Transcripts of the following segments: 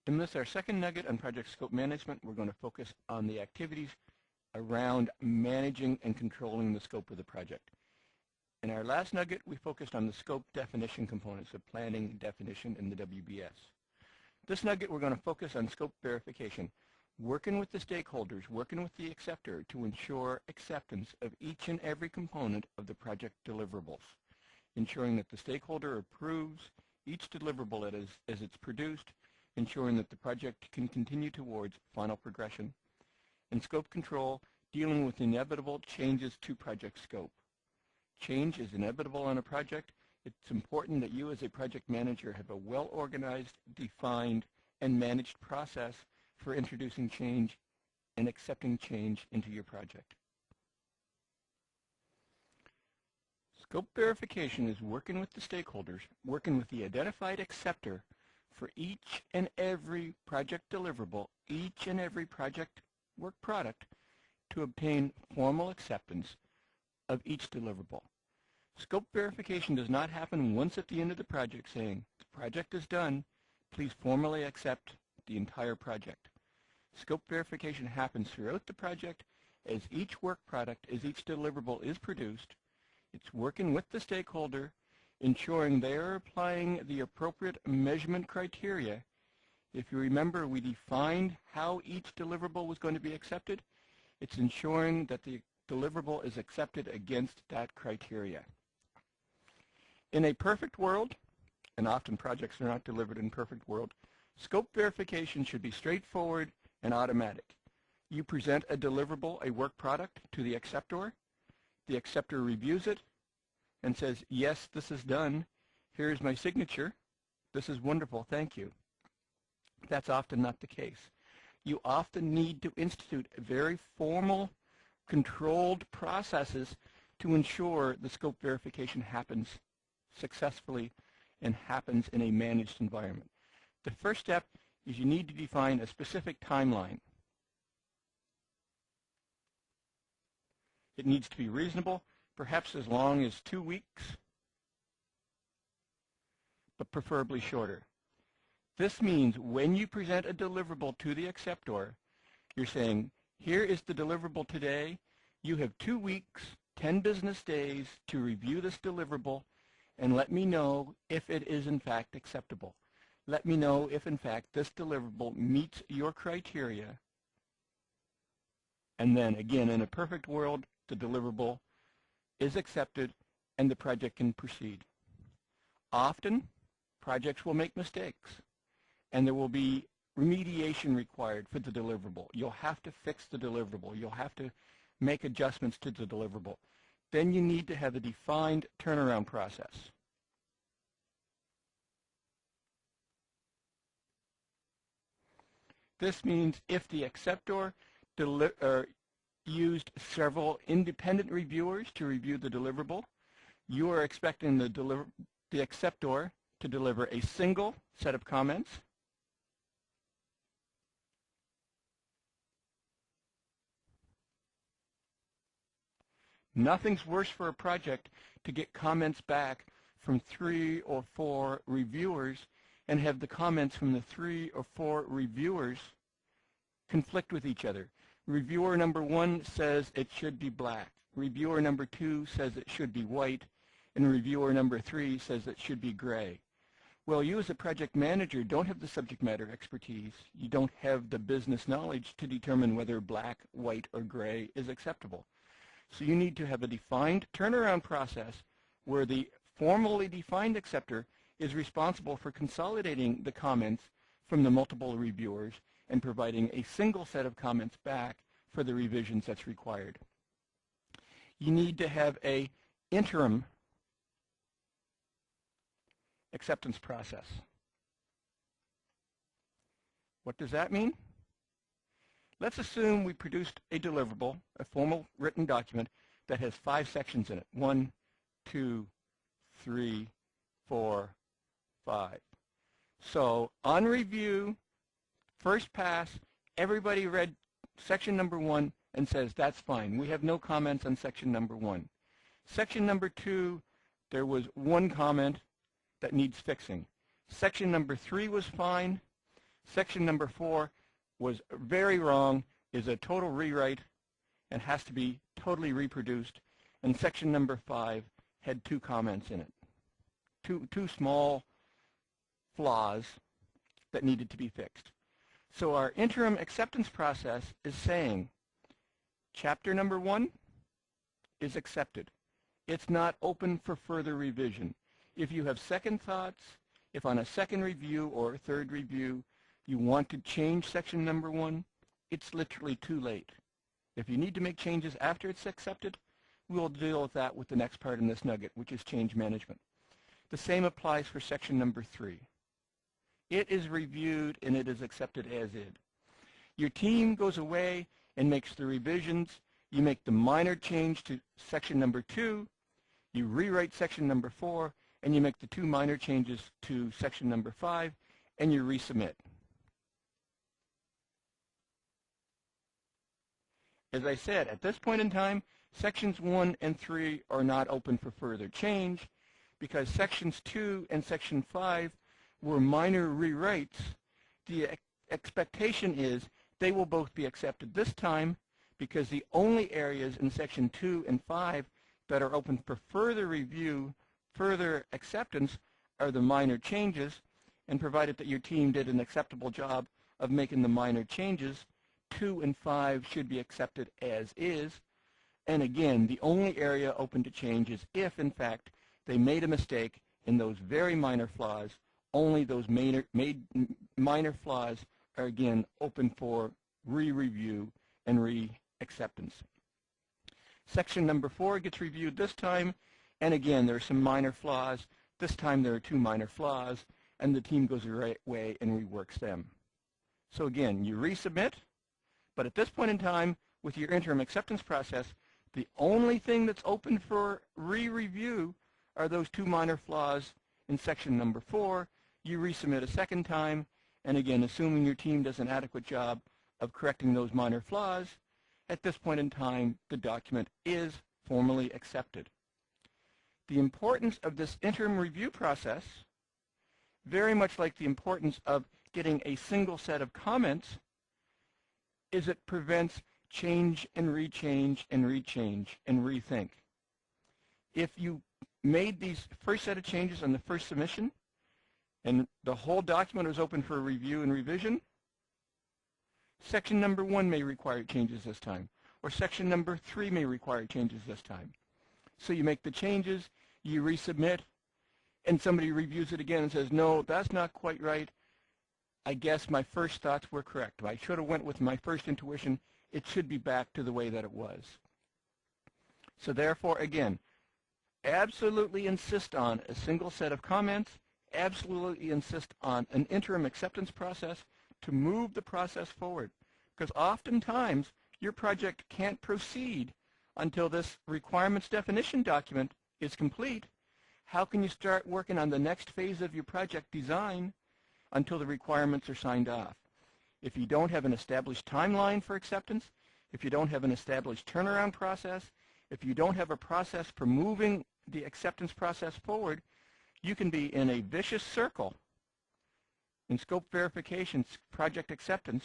In this, our second nugget on project scope management, we're going to focus on the activities around managing and controlling the scope of the project. In our last nugget, we focused on the scope definition components of planning definition in the WBS. This nugget, we're going to focus on scope verification, working with the stakeholders, working with the acceptor to ensure acceptance of each and every component of the project deliverables, ensuring that the stakeholder approves each deliverable as it's produced, ensuring that the project can continue towards final progression, and scope control, dealing with inevitable changes to project scope. Change is inevitable on a project. It's important that you as a project manager have a well-organized, defined, and managed process for introducing change and accepting change into your project. Scope verification is working with the stakeholders, working with the identified acceptor for each and every project deliverable, each and every project work product to obtain formal acceptance of each deliverable. Scope verification does not happen once at the end of the project saying, the project is done, please formally accept the entire project. Scope verification happens throughout the project as each work product, as each deliverable is produced. It's working with the stakeholder, ensuring they are applying the appropriate measurement criteria. If you remember, we defined how each deliverable was going to be accepted. It's ensuring that the deliverable is accepted against that criteria. In a perfect world, and often projects are not delivered in perfect world, scope verification should be straightforward and automatic. You present a deliverable, a work product, to the acceptor. The acceptor reviews it and says, yes, this is done. Here's my signature. This is wonderful. Thank you. That's often not the case. You often need to institute very formal, controlled processes to ensure the scope verification happens successfully and happens in a managed environment. The first step is you need to define a specific timeline. It needs to be reasonable, perhaps as long as 2 weeks, but preferably shorter. This means when you present a deliverable to the acceptor, you're saying, here is the deliverable today. You have 2 weeks, 10 business days to review this deliverable and let me know if it is in fact acceptable. Let me know if in fact this deliverable meets your criteria. And then again, in a perfect world, the deliverable is accepted and the project can proceed. Often, projects will make mistakes and there will be remediation required for the deliverable. You'll have to fix the deliverable. You'll have to make adjustments to the deliverable. Then you need to have a defined turnaround process. This means if the acceptor used several independent reviewers to review the deliverable, you are expecting the acceptor to deliver a single set of comments. Nothing's worse for a project to get comments back from 3 or 4 reviewers and have the comments from the 3 or 4 reviewers conflict with each other. Reviewer number 1 says it should be black. Reviewer number 2 says it should be white. And reviewer number 3 says it should be gray. Well, you as a project manager don't have the subject matter expertise. You don't have the business knowledge to determine whether black, white, or gray is acceptable. So you need to have a defined turnaround process where the formally defined acceptor is responsible for consolidating the comments from the multiple reviewers and providing a single set of comments back for the revisions that's required. You need to have an interim acceptance process. What does that mean? Let's assume we produced a deliverable, a formal written document that has 5 sections in it. 1, 2, 3, 4, 5. So on review, first pass, everybody read section number 1 and says, that's fine. We have no comments on section number 1. Section number 2, there was 1 comment that needs fixing. Section number 3 was fine. Section number 4 was very wrong, is a total rewrite, and has to be totally reproduced. And section number 5 had 2 comments in it. Two small flaws that needed to be fixed. So our interim acceptance process is saying chapter number 1 is accepted. It's not open for further revision. If you have second thoughts, if on a second review or third review you want to change section number 1, it's literally too late. If you need to make changes after it's accepted, we'll deal with that with the next part in this nugget, which is change management. The same applies for section number 3. It is reviewed and it is accepted as is. Your team goes away and makes the revisions. You make the minor change to section number 2. You rewrite section number 4, and you make the 2 minor changes to section number 5, and you resubmit. As I said, at this point in time, sections 1 and 3 are not open for further change because sections 2 and section 5 were minor rewrites. The expectation is they will both be accepted this time because the only areas in section 2 and 5 that are open for further review, further acceptance, are the minor changes, and provided that your team did an acceptable job of making the minor changes, 2 and 5 should be accepted as is. And again, the only area open to change is if, in fact, they made a mistake in those very minor flaws. Only those minor flaws are, again, open for re-review and re-acceptance. Section number 4 gets reviewed this time, and again, there are some minor flaws. This time there are 2 minor flaws, and the team goes away and reworks them. So again, you resubmit, but at this point in time, with your interim acceptance process, the only thing that's open for re-review are those 2 minor flaws in section number 4. You resubmit a second time, and again, assuming your team does an adequate job of correcting those minor flaws, at this point in time, the document is formally accepted. The importance of this interim review process, very much like the importance of getting a single set of comments, is it prevents change and rechange and rechange and rethink. If you made these first set of changes on the first submission and the whole document was open for review and revision, section number 1 may require changes this time, or section number 3 may require changes this time. So you make the changes, you resubmit, and somebody reviews it again and says, no, that's not quite right. I guess my first thoughts were correct. I should have went with my first intuition. It should be back to the way that it was. So therefore, again, absolutely insist on a single set of comments, absolutely insist on an interim acceptance process to move the process forward. Because oftentimes, your project can't proceed until this requirements definition document is complete. How can you start working on the next phase of your project design until the requirements are signed off? If you don't have an established timeline for acceptance, if you don't have an established turnaround process, if you don't have a process for moving the acceptance process forward, you can be in a vicious circle in scope verification, project acceptance,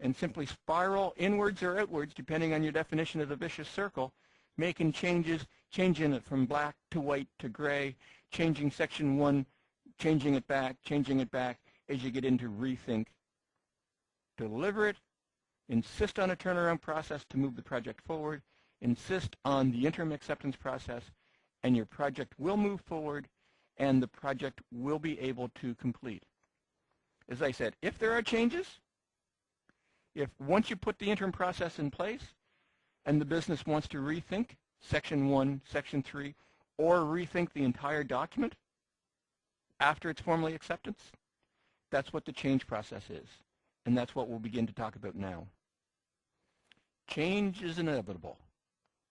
and simply spiral inwards or outwards, depending on your definition of the vicious circle, making changes, changing it from black to white to gray, changing section 1, changing it back as you get into rethink. Deliver it, insist on a turnaround process to move the project forward, insist on the interim acceptance process, and your project will move forward and the project will be able to complete. As I said, if there are changes, if once you put the interim process in place and the business wants to rethink section 1, section 3, or rethink the entire document after it's formally accepted, that's what the change process is. And that's what we'll begin to talk about now. Change is inevitable.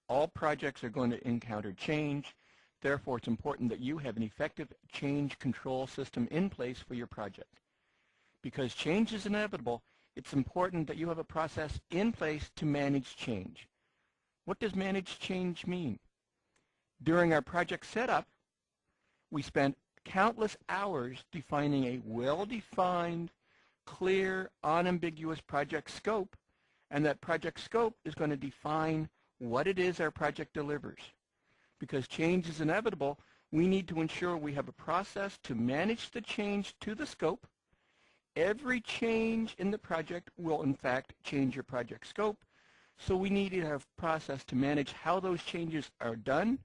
All projects are going to encounter change. Therefore, it's important that you have an effective change control system in place for your project. Because change is inevitable, it's important that you have a process in place to manage change. What does manage change mean? During our project setup, we spent countless hours defining a well-defined, clear, unambiguous project scope, and that project scope is going to define what it is our project delivers. Because change is inevitable, we need to ensure we have a process to manage the change to the scope. Every change in the project will in fact change your project scope, so we need to have a process to manage how those changes are done,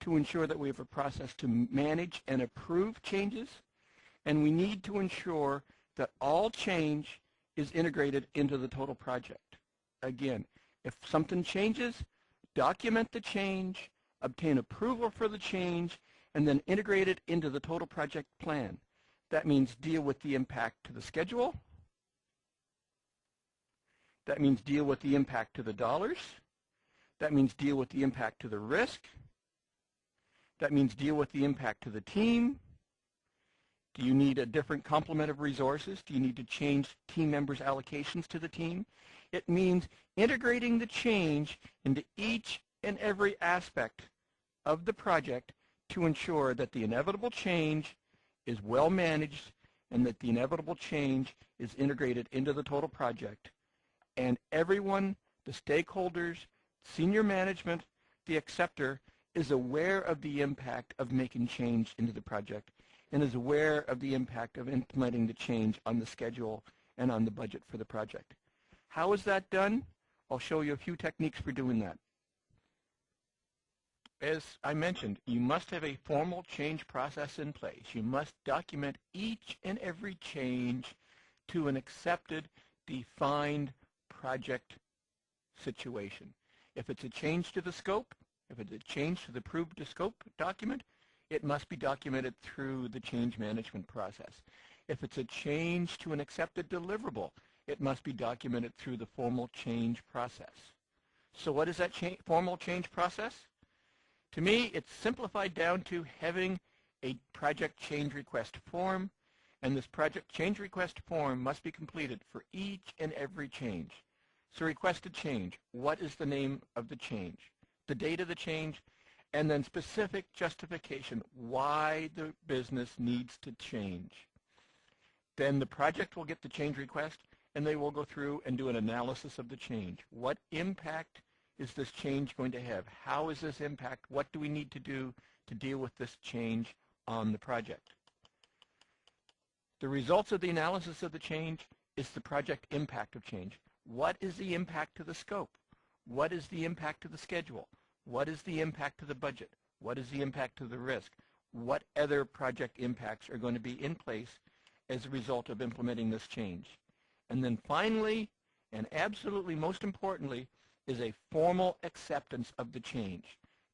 to ensure that we have a process to manage and approve changes, and we need to ensure that all change is integrated into the total project. Again, if something changes, document the change, obtain approval for the change, and then integrate it into the total project plan. That means deal with the impact to the schedule. That means deal with the impact to the dollars. That means deal with the impact to the risk. That means deal with the impact to the team. Do you need a different complement of resources? Do you need to change team members' allocations to the team? It means integrating the change into each and every aspect of the project to ensure that the inevitable change is well managed and that the inevitable change is integrated into the total project. And everyone, the stakeholders, senior management, the acceptor, is aware of the impact of making change into the project and is aware of the impact of implementing the change on the schedule and on the budget for the project. How is that done? I'll show you a few techniques for doing that. As I mentioned, you must have a formal change process in place. You must document each and every change to an accepted, defined project situation. If it's a change to the scope, if it's a change to the approved scope document, it must be documented through the change management process. If it's a change to an accepted deliverable, it must be documented through the formal change process. So what is that formal change process? To me, it's simplified down to having a project change request form, and this project change request form must be completed for each and every change. So requested change, what is the name of the change, the date of the change, and then specific justification why the business needs to change. Then the project will get the change request, and they will go through and do an analysis of the change. What impact is this change going to have? How is this impact? What do we need to do to deal with this change on the project? The results of the analysis of the change is the project impact of change. What is the impact to the scope? What is the impact to the schedule? What is the impact to the budget? What is the impact to the risk? What other project impacts are going to be in place as a result of implementing this change? And then finally, and absolutely most importantly, is a formal acceptance of the change.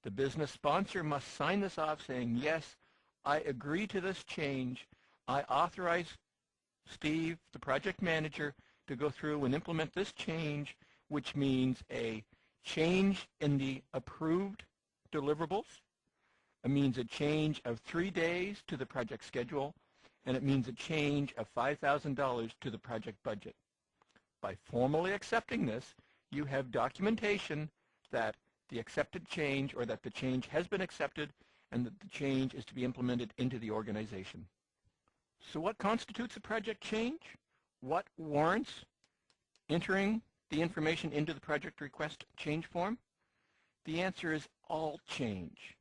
The business sponsor must sign this off saying, yes, I agree to this change. I authorize Steve, the project manager, to go through and implement this change, which means a change in the approved deliverables. It means a change of 3 days to the project schedule, and it means a change of $5,000 to the project budget. By formally accepting this, you have documentation that the accepted change, or that the change has been accepted, and that the change is to be implemented into the organization. So what constitutes a project change? What warrants entering the information into the project request change form? The answer is all change.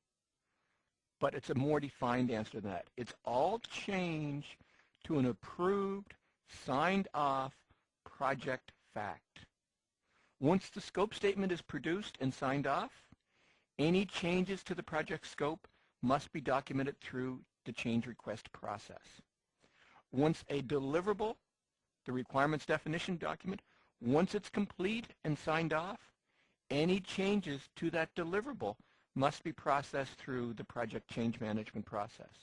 But it's a more defined answer than that. It's all change to an approved, signed off project fact. Once the scope statement is produced and signed off, any changes to the project scope must be documented through the change request process. Once a deliverable, the requirements definition document, once it's complete and signed off, any changes to that deliverable must be processed through the project change management process.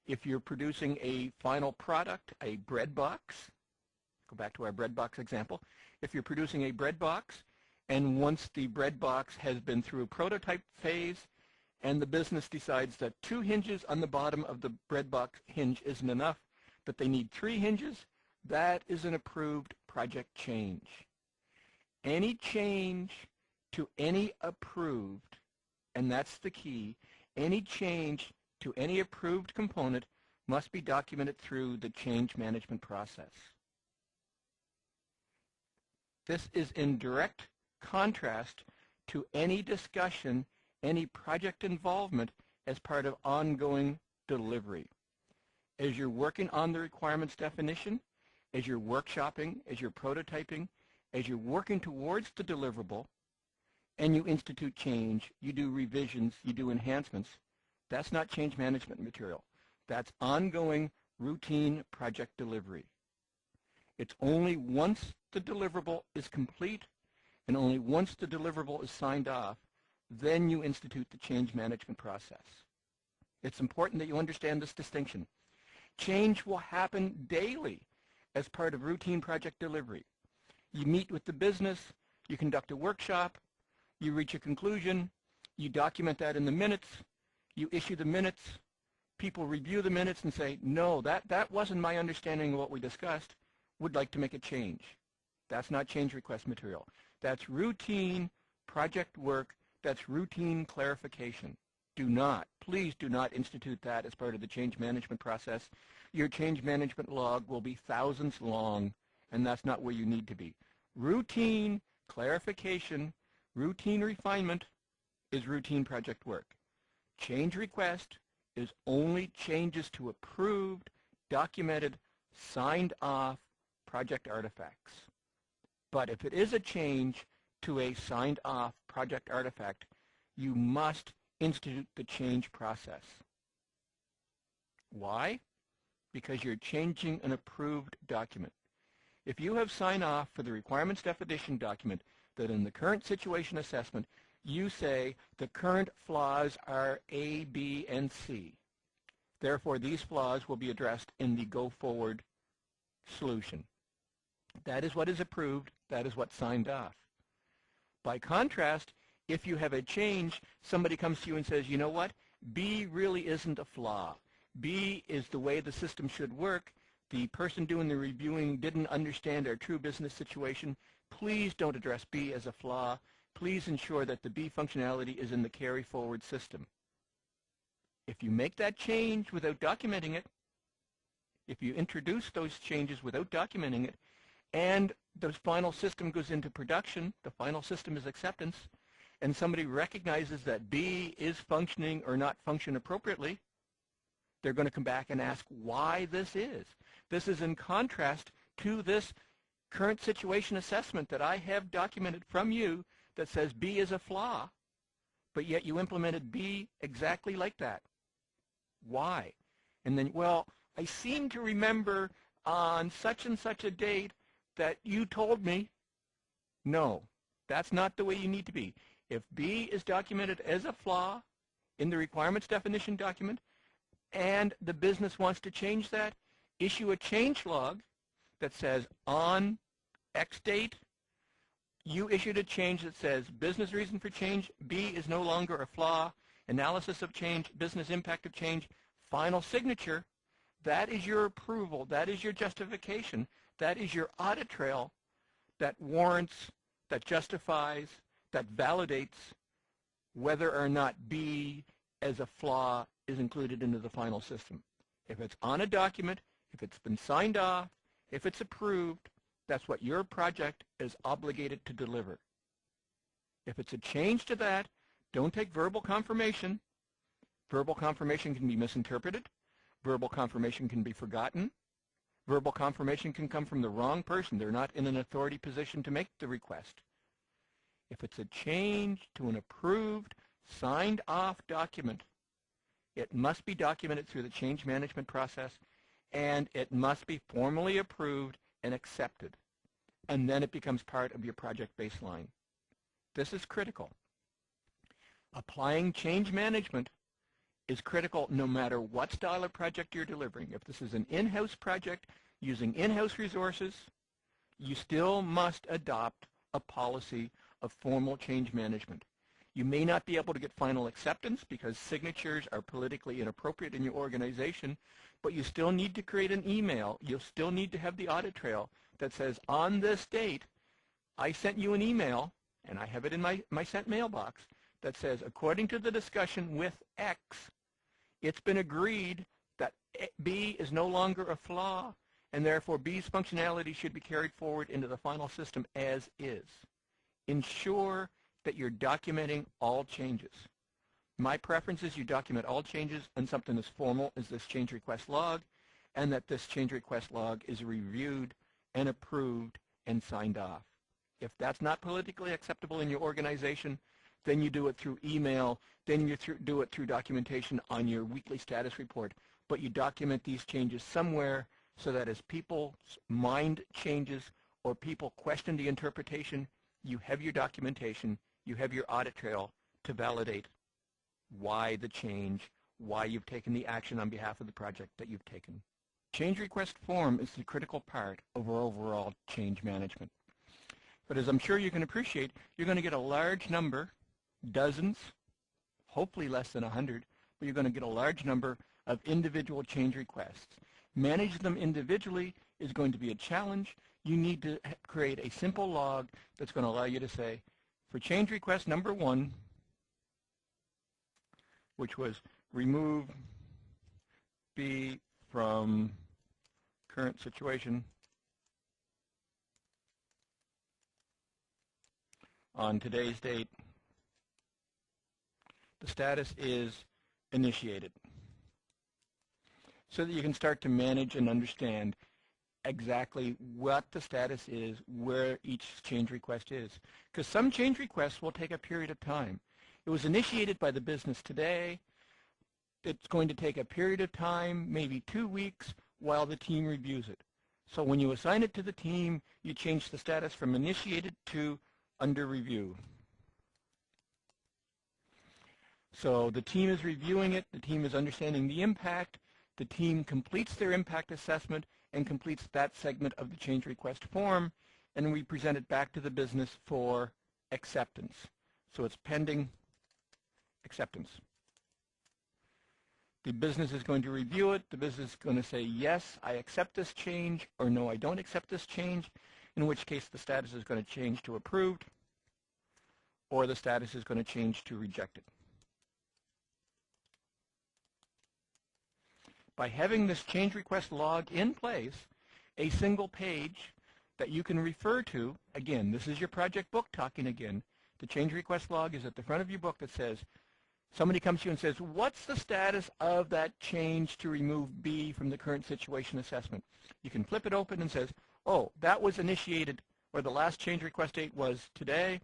If you're producing a final product, a bread box, go back to our bread box example, if you're producing a bread box, and once the bread box has been through a prototype phase, and the business decides that 2 hinges on the bottom of the bread box hinge isn't enough, that they need 3 hinges, that is an approved project change. Any change to any approved, and that's the key, any change to any approved component must be documented through the change management process. This is in direct contrast to any discussion, any project involvement as part of ongoing delivery. As you're working on the requirements definition, as you're workshopping, as you're prototyping, as you're working towards the deliverable, and you institute change, you do revisions, you do enhancements, that's not change management material. That's ongoing routine project delivery. It's only once the deliverable is complete and only once the deliverable is signed off, then you institute the change management process. It's important that you understand this distinction. Change will happen daily as part of routine project delivery. You meet with the business, you conduct a workshop, you reach a conclusion, you document that in the minutes, you issue the minutes, people review the minutes and say, no, that wasn't my understanding of what we discussed, would like to make a change. That's not change request material. That's routine project work, that's routine clarification. Do not, please do not institute that as part of the change management process. Your change management log will be thousands long, and that's not where you need to be. Routine clarification, routine refinement is routine project work. Change request is only changes to approved, documented, signed off project artifacts. But if it is a change to a signed off project artifact, you must institute the change process. Why? Because you're changing an approved document. If you have signed off for the requirements definition document that in the current situation assessment you say the current flaws are A, B, and C. Therefore, these flaws will be addressed in the go-forward solution. That is what is approved. That is what's signed off. By contrast, if you have a change, somebody comes to you and says, you know what, B really isn't a flaw. B is the way the system should work. The person doing the reviewing didn't understand our true business situation. Please don't address B as a flaw. Please ensure that the B functionality is in the carry forward system. If you make that change without documenting it, if you introduce those changes without documenting it, and the final system goes into production, the final system is acceptance, and somebody recognizes that B is functioning or not function appropriately, they're going to come back and ask why this is. This is in contrast to this current situation assessment that I have documented from you that says B is a flaw, but yet you implemented B exactly like that. Why? And then, well, I seem to remember on such and such a date that you told me. No, that's not the way you need to be. If B is documented as a flaw in the requirements definition document and the business wants to change that, issue a change log that says on X date, you issued a change that says business reason for change, B is no longer a flaw, analysis of change, business impact of change, final signature. That is your approval. That is your justification. That is your audit trail that warrants, that justifies, that validates whether or not B as a flaw is included into the final system. If it's on a document, if it's been signed off, if it's approved, that's what your project is obligated to deliver. If it's a change to that, don't take verbal confirmation. Verbal confirmation can be misinterpreted. Verbal confirmation can be forgotten. Verbal confirmation can come from the wrong person. They're not in an authority position to make the request. If it's a change to an approved, signed off document, it must be documented through the change management process, and it must be formally approved and accepted. And then it becomes part of your project baseline. This is critical. Applying change management is critical no matter what style of project you're delivering. If this is an in-house project using in-house resources, you still must adopt a policy of formal change management. You may not be able to get final acceptance because signatures are politically inappropriate in your organization, but you still need to create an email. You'll still need to have the audit trail that says, on this date, I sent you an email, and I have it in my sent mailbox, that says, according to the discussion with X, it's been agreed that B is no longer a flaw, and therefore B's functionality should be carried forward into the final system as is. Ensure that you're documenting all changes. My preference is you document all changes in something as formal as this change request log, and that this change request log is reviewed and approved and signed off. If that's not politically acceptable in your organization, then you do it through email, then you do it through documentation on your weekly status report. But you document these changes somewhere so that as people's mind changes or people question the interpretation, you have your documentation, you have your audit trail to validate why the change, why you've taken the action on behalf of the project that you've taken. Change request form is the critical part of our overall change management. But as I'm sure you can appreciate, you're going to get a large number, dozens, hopefully less than 100, but you're going to get a large number of individual change requests. Manage them individually is going to be a challenge. You need to create a simple log that's going to allow you to say, for change request number 1, which was remove B from current situation on today's date, the status is initiated. So that you can start to manage and understand exactly what the status is, where each change request is. Because some change requests will take a period of time. It was initiated by the business today. It's going to take a period of time, maybe 2 weeks, while the team reviews it. So when you assign it to the team, you change the status from initiated to under review. So the team is reviewing it, the team is understanding the impact, the team completes their impact assessment and completes that segment of the change request form, and we present it back to the business for acceptance. So it's pending acceptance. The business is going to review it. The business is going to say, yes, I accept this change, or no, I don't accept this change, in which case the status is going to change to approved, or the status is going to change to rejected. By having this change request log in place, a single page that you can refer to, again, this is your project book talking again. The change request log is at the front of your book that says, somebody comes to you and says, what's the status of that change to remove B from the current situation assessment? You can flip it open and says, oh, that was initiated, or the last change request date was today,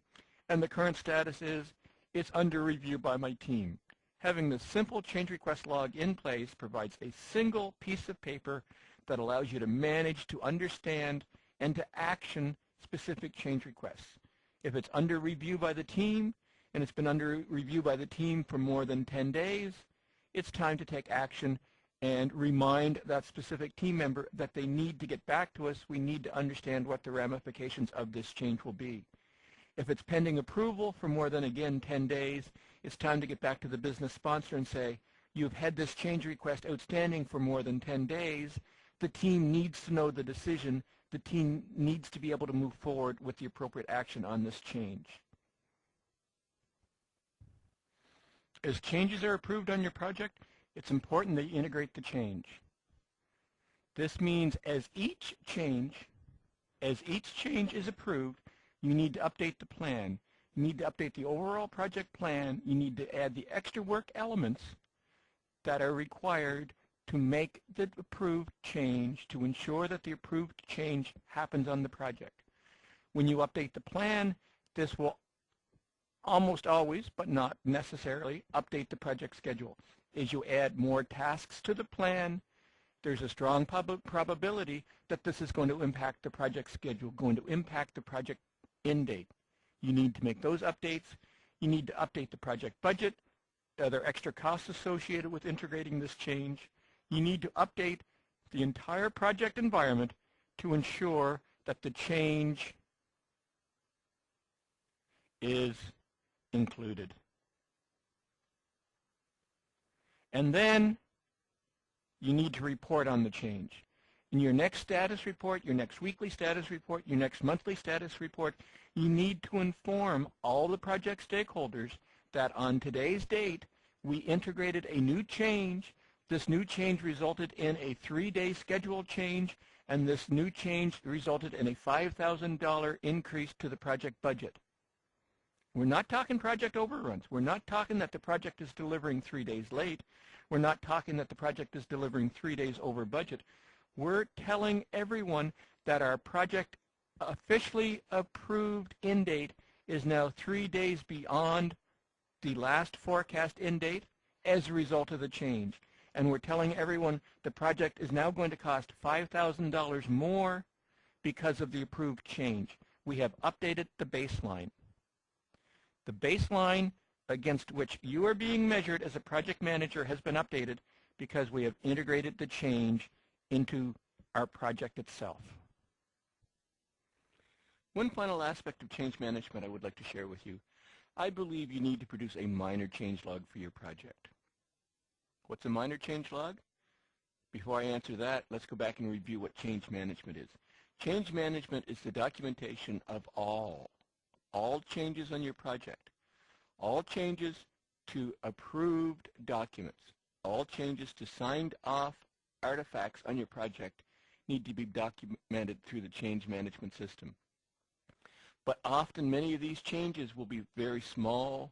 and the current status is, it's under review by my team. Having the simple change request log in place provides a single piece of paper that allows you to manage, to understand, and to action specific change requests. If it's under review by the team, and it's been under review by the team for more than 10 days, it's time to take action and remind that specific team member that they need to get back to us. We need to understand what the ramifications of this change will be. If it's pending approval for more than, again, 10 days, it's time to get back to the business sponsor and say, you've had this change request outstanding for more than 10 days. The team needs to know the decision. The team needs to be able to move forward with the appropriate action on this change. As changes are approved on your project, it's important that you integrate the change. This means as each change is approved, you need to update the plan. You need to update the overall project plan. You need to add the extra work elements that are required to make the approved change, to ensure that the approved change happens on the project. When you update the plan, this will almost always, but not necessarily, update the project schedule. As you add more tasks to the plan, there's a strong probability that this is going to impact the project schedule, going to impact the project end date. You need to make those updates. You need to update the project budget. Are there extra costs associated with integrating this change? You need to update the entire project environment to ensure that the change is included. And then you need to report on the change. In your next status report, your next weekly status report, your next monthly status report, you need to inform all the project stakeholders that on today's date, we integrated a new change. This new change resulted in a 3-day schedule change, and this new change resulted in a $5,000 increase to the project budget. We're not talking project overruns. We're not talking that the project is delivering 3 days late. We're not talking that the project is delivering 3 days over budget. We're telling everyone that our project officially approved end date is now 3 days beyond the last forecast end date as a result of the change. And we're telling everyone the project is now going to cost $5,000 more because of the approved change. We have updated the baseline. The baseline against which you are being measured as a project manager has been updated because we have integrated the change into our project itself. One final aspect of change management I would like to share with you. I believe you need to produce a minor change log for your project. What's a minor change log? Before I answer that, let's go back and review what change management is. Change management is the documentation of all changes on your project, all changes to approved documents, all changes to signed off artifacts on your project need to be documented through the change management system. But often many of these changes will be very small,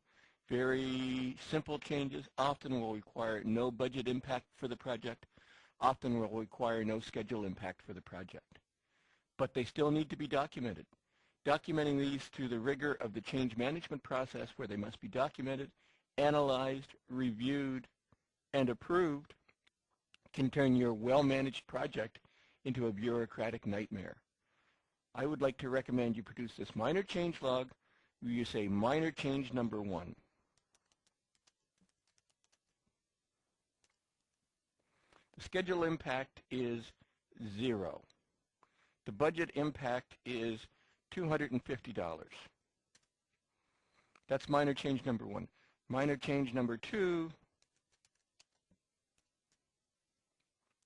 very simple changes, often will require no budget impact for the project, often will require no schedule impact for the project. But they still need to be documented. Documenting these through the rigor of the change management process where they must be documented, analyzed, reviewed, and approved can turn your well-managed project into a bureaucratic nightmare. I would like to recommend you produce this minor change log where you say minor change number 1. The schedule impact is 0. The budget impact is $250. That's minor change number 1. Minor change number 2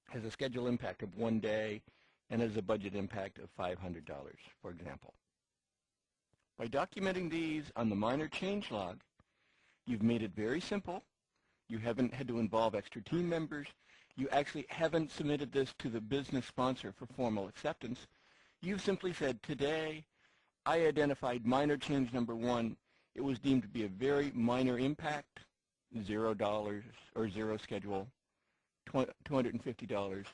has a schedule impact of 1 day and has a budget impact of $500, for example. By documenting these on the minor change log, you've made it very simple. You haven't had to involve extra team members. You actually haven't submitted this to the business sponsor for formal acceptance. You've simply said, today, I identified minor change number 1. It was deemed to be a very minor impact, $0 or 0 schedule, $250.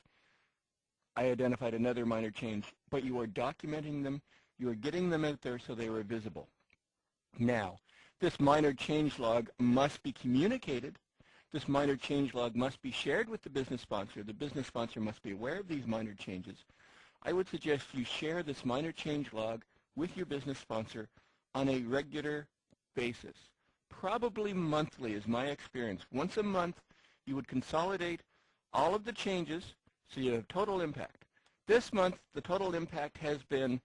I identified another minor change, but you are documenting them. You are getting them out there so they are visible. Now, this minor change log must be communicated. This minor change log must be shared with the business sponsor. The business sponsor must be aware of these minor changes. I would suggest you share this minor change log with your business sponsor on a regular basis. Probably monthly is my experience. Once a month, you would consolidate all of the changes so you have total impact. This month, the total impact has been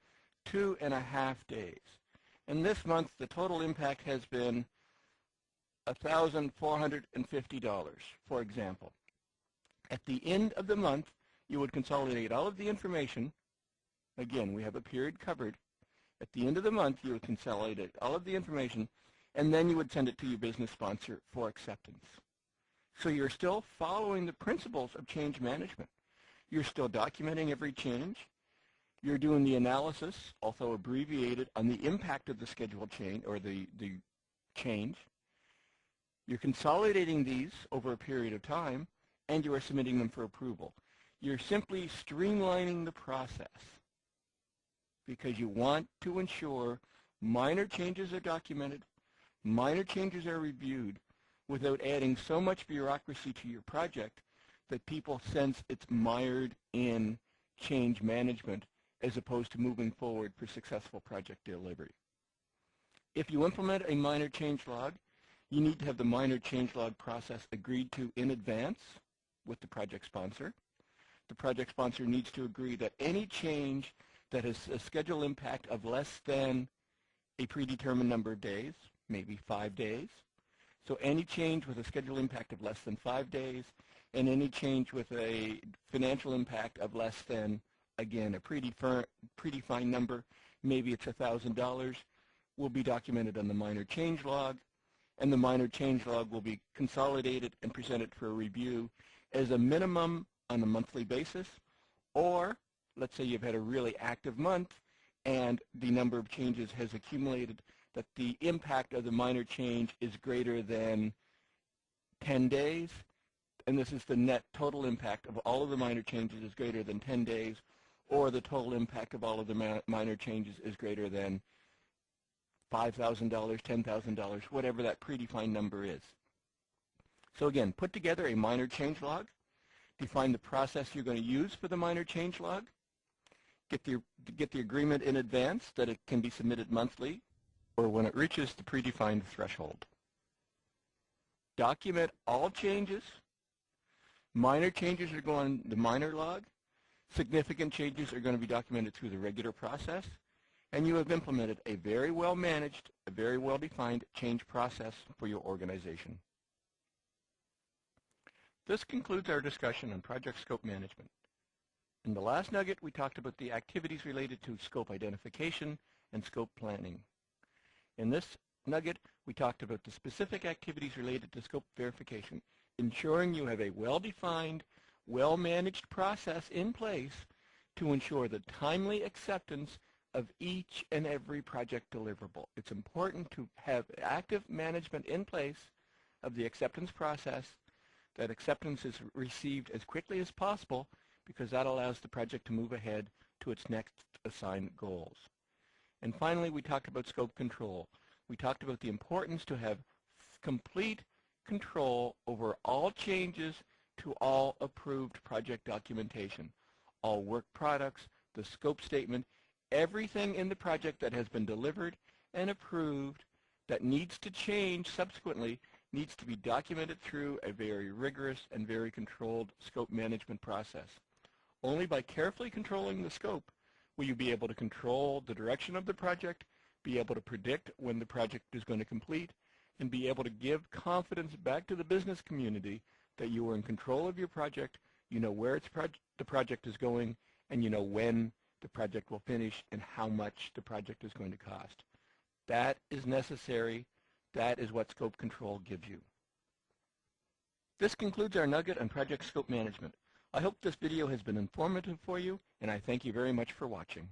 2.5 days. And this month, the total impact has been $1,450, for example. At the end of the month, you would consolidate all of the information. Again, we have a period covered. At the end of the month, you would consolidate all of the information, and then you would send it to your business sponsor for acceptance. So you're still following the principles of change management. You're still documenting every change. You're doing the analysis, also abbreviated, on the impact of the schedule change or the change. You're consolidating these over a period of time, and you are submitting them for approval. You're simply streamlining the process because you want to ensure minor changes are documented, minor changes are reviewed without adding so much bureaucracy to your project that people sense it's mired in change management as opposed to moving forward for successful project delivery. If you implement a minor change log, you need to have the minor change log process agreed to in advance with the project sponsor. The project sponsor needs to agree that any change that has a schedule impact of less than a predetermined number of days, maybe 5 days. So any change with a schedule impact of less than 5 days, and any change with a financial impact of less than, again, a predefined number, maybe it's $1,000, will be documented on the minor change log, and the minor change log will be consolidated and presented for review as a minimum on a monthly basis, or let's say you've had a really active month and the number of changes has accumulated, that the impact of the minor change is greater than 10 days, and this is the net total impact of all of the minor changes is greater than 10 days, or the total impact of all of the minor changes is greater than $5,000, $10,000, whatever that predefined number is. So again, put together a minor change log, define the process you're going to use for the minor change log, get the agreement in advance that it can be submitted monthly or when it reaches the predefined threshold. Document all changes. Minor changes are going to the minor log. Significant changes are going to be documented through the regular process. And you have implemented a very well managed, a very well defined change process for your organization. This concludes our discussion on project scope management. In the last nugget, we talked about the activities related to scope identification and scope planning. In this nugget, we talked about the specific activities related to scope verification, ensuring you have a well-defined, well-managed process in place to ensure the timely acceptance of each and every project deliverable. It's important to have active management in place of the acceptance process, that acceptance is received as quickly as possible because that allows the project to move ahead to its next assigned goals. And finally, we talked about scope control. We talked about the importance to have complete control over all changes to all approved project documentation, all work products, the scope statement, everything in the project that has been delivered and approved that needs to change subsequently needs to be documented through a very rigorous and very controlled scope management process. Only by carefully controlling the scope will you be able to control the direction of the project, be able to predict when the project is going to complete, and be able to give confidence back to the business community that you are in control of your project, you know where the project is going, and you know when the project will finish and how much the project is going to cost. That is necessary. That is what scope control gives you. This concludes our nugget on project scope management. I hope this video has been informative for you, and I thank you very much for watching.